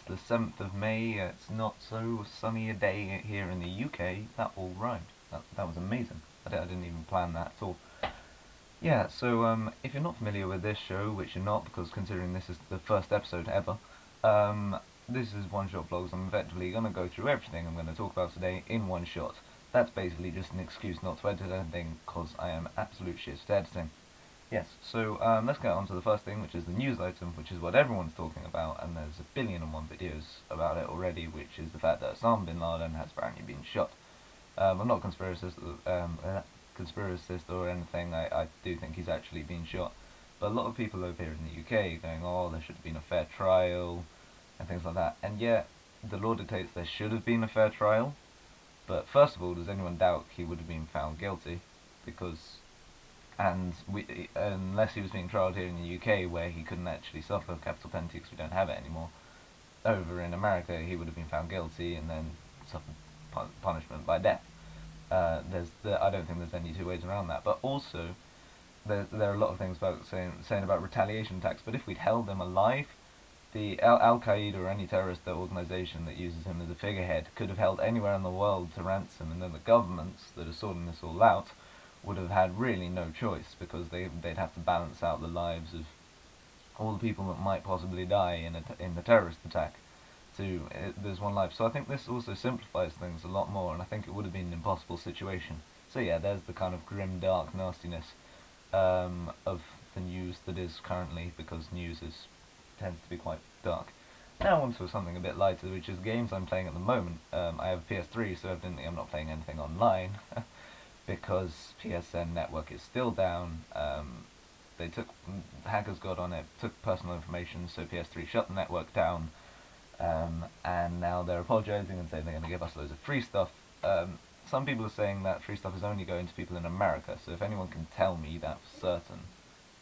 the 7th of May. It's not so sunny a day here in the UK. That all rhymed. That was amazing. I didn't even plan that at all. Yeah, so if you're not familiar with this show, which you're not, because considering this is the first episode ever, this is One Shot Vlogs. I'm effectively going to go through everything I'm going to talk about today in one shot. That's basically just an excuse not to edit anything, because I am absolute shit at editing. Yes, so let's get on to the first thing, which is the news item, which is what everyone's talking about, and there's 1,000,000,001 videos about it already, which is the fact that Osama bin Laden has apparently been shot. I'm not a conspiracist or anything. I do think he's actually been shot, but a lot of people over here in the UK are going, oh, there should have been a fair trial and things like that. And yet, the law dictates there should have been a fair trial. But first of all, does anyone doubt he would have been found guilty? Because unless he was being trialed here in the UK, where he couldn't actually suffer capital penalty because we don't have it anymore, over in America he would have been found guilty and then suffered punishment by death. I don't think there's any two ways around that. But also, there are a lot of things about saying about retaliation attacks. But if we'd held him alive, the Al Qaeda or any terrorist organisation that uses him as a figurehead could have held anywhere in the world to ransom, and then the governments that are sorting this all out would have had really no choice, because they'd have to balance out the lives of all the people that might possibly die in the terrorist attack. There's one life. So I think this also simplifies things a lot more, and I think it would have been an impossible situation. So yeah, there's the kind of grim, dark nastiness of the news that is currently, because tends to be quite dark. Now on to something a bit lighter, which is games I'm playing at the moment. I have a PS3, so evidently I'm not playing anything online, because PSN network is still down. Hackers got on it, took personal information, so PS3 shut the network down, and now they're apologising and saying they're going to give us loads of free stuff. Some people are saying that free stuff is only going to people in America, so if anyone can tell me that for certain,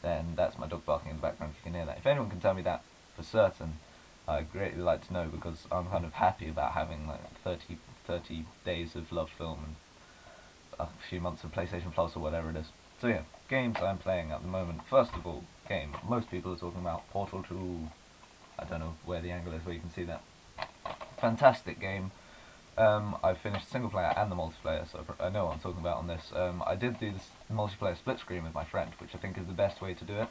then that's my dog barking in the background if you can hear that. If anyone can tell me that for certain, I'd greatly like to know, because I'm kind of happy about having like 30 days of Love Film and a few months of PlayStation Plus or whatever it is. So yeah, games I'm playing at the moment. First of all, game most people are talking about, Portal 2. I don't know where the angle is where you can see that. Fantastic game. I've finished single player and the multiplayer, so I know what I'm talking about on this. I did do this multiplayer split screen with my friend, which I think is the best way to do it,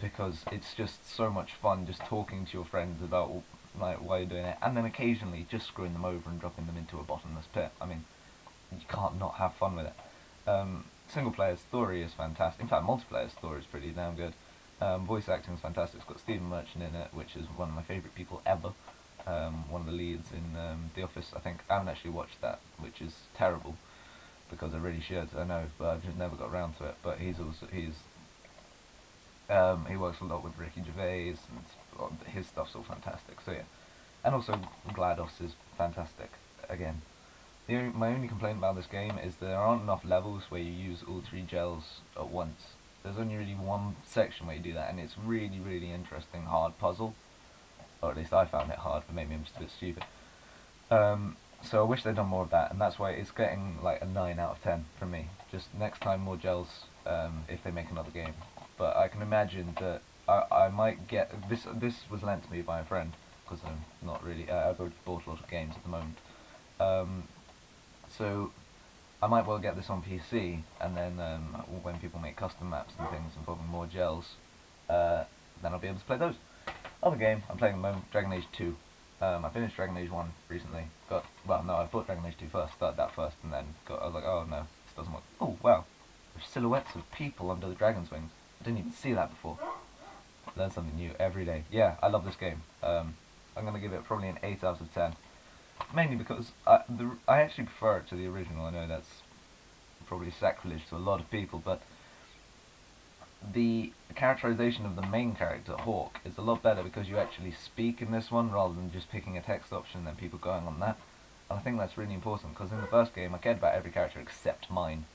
because it's just so much fun just talking to your friends about like why you're doing it, and then occasionally just screwing them over and dropping them into a bottomless pit. I mean, you can't not have fun with it. Single player story is fantastic. In fact, multiplayer story is pretty damn good. Voice acting is fantastic. It's got Stephen Merchant in it, which is one of my favourite people ever. One of the leads in The Office. I think I haven't actually watched that, which is terrible, because I really should. I know, but I've just never got around to it. But he works a lot with Ricky Gervais, and his stuff's all fantastic. So yeah, and also GLaDOS is fantastic again. My only complaint about this game is there aren't enough levels where you use all three gels at once. There's only really one section where you do that, and it's really, really interesting, hard puzzle. Or at least I found it hard, but maybe I'm just a bit stupid. So I wish they'd done more of that, and that's why it's getting like a 9 out of 10 from me. Just next time more gels, if they make another game. But I can imagine that I might get this. This was lent to me by a friend, because I'm not really. I've already bought a lot of games at the moment. So I might well get this on PC, and then when people make custom maps and things involving more gels, then I'll be able to play those. Other game I'm playing at the moment, Dragon Age 2. I finished Dragon Age 1 recently. I bought Dragon Age 2 first, started that first, and then I was like, oh no, this doesn't work. Oh wow, there's silhouettes of people under the dragon's wings. I didn't even see that before. Learn something new every day. Yeah, I love this game. I'm going to give it probably an 8 out of 10. Mainly because I actually prefer it to the original. I know that's probably sacrilege to a lot of people, but the characterization of the main character, Hawke, is a lot better because you actually speak in this one rather than just picking a text option and then people going on that. And I think that's really important, because in the first game I cared about every character except mine.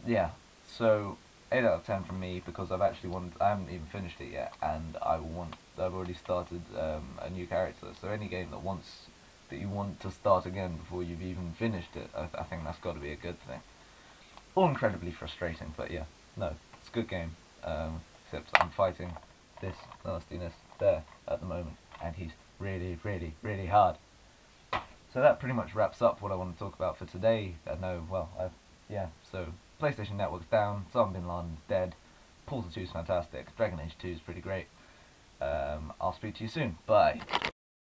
Yeah, so 8 out of 10 from me, because I haven't even finished it yet, and I've already started a new character. So any game that you want to start again before you've even finished it, I think that's got to be a good thing. All incredibly frustrating, but yeah, no, it's a good game. Except I'm fighting this nastiness there at the moment, and he's really, really, really hard. So that pretty much wraps up what I want to talk about for today. So PlayStation Network's down, Osama Bin Laden's dead, Portal 2 is fantastic, Dragon Age 2 is pretty great. I'll speak to you soon. Bye.